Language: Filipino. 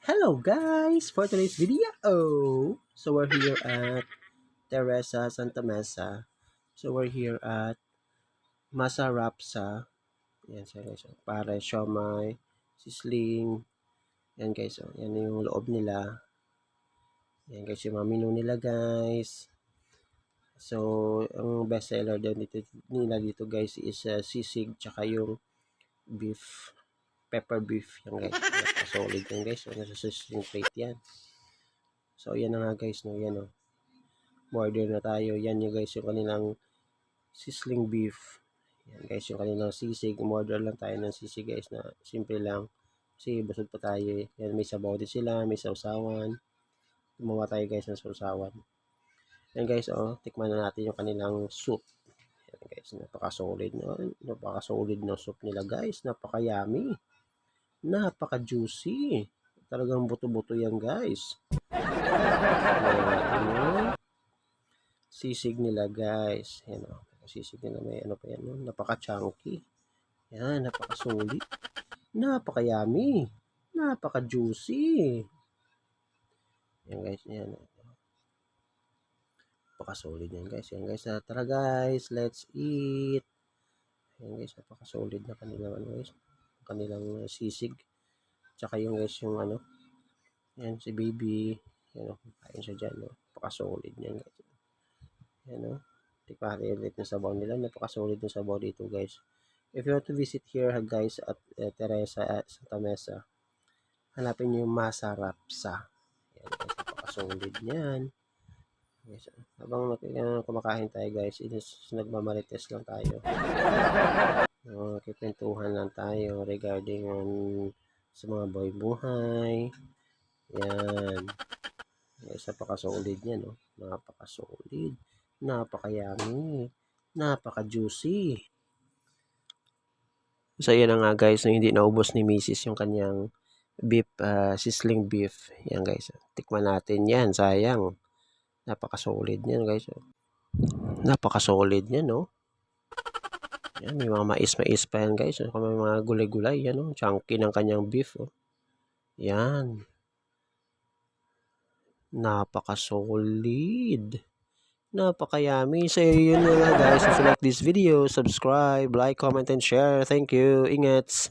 Hello guys! For today's video, so we're here at Teresa Santa Mesa. So we're here at Masa Rapsa. Yan so guys, pare siomai, sisling. Yan guys, yan yung loob nila. Yan guys, yung mga menu nila guys. So, ang best seller nila dito guys is sisig tsaka yung beef, pepper beef. Yan guys, solid yan guys. Nasa sisling plate yan. So, yan na nga guys, no, yan o. Order na tayo. Yan yung guys, yung kanilang sizzling beef. Yan guys, yung kanilang sisig. Order lang tayo ng sisig guys na simple lang. Kasi busog pa tayo eh. Yan, may sabaw din sila, may sausawan. Gumawa tayo guys ng sausawan. Yan guys, tikman na natin yung kanilang soup. Yan guys, napaka-solid na. Napaka-solid na soup nila guys. Napaka-yummy. Napaka-juicy. Talagang buto-buto yan guys. Yan, sisig nila guys. Yan sisig nila may ano pa yan. Napaka-chunky. Yan, napaka-solid. Napaka-yummy. Napaka-juicy. Yan guys, yan. Napaka-solid yan guys. Yan guys, tara guys, let's eat. Yan guys, napaka-solid na kanilang ano guys. Kanilang sisig. Tsaka yung guys, yung ano. Yan, si baby. Yan, kain siya dyan. Napaka-solid yan guys. Yan tikman natin ulit ng sabaw nila. Napaka-solid ng sabaw dito guys. If you want to visit here guys at Teresa at Santa Mesa, hanapin nyo yung Masa Rapsa. Yan guys, napaka-solid niyan. Yes, habang kumakain tayo guys, nagmamarites lang tayo. Kikwentuhan lang tayo regarding sa mga buhay. Yan. Yes, napaka-solid niya, no? Napaka-solid. Napaka-yummy. Napaka-juicy. So, yan na nga guys, hindi naubos ni Mrs. yung kanyang beef, sizzling beef. Yan guys, tikman natin yan, sayang. Napaka-solid niyan guys. Napaka-solid niyan, no? Yan, may mga mais-mais pa yan guys. May mga gulay-gulay, yan, no? Chunky ng kanyang beef, oh. Yan. Napaka-solid. Napaka-yummy. So, yun na nga guys. If you like this video, subscribe, like, comment, and share. Thank you. Ingat.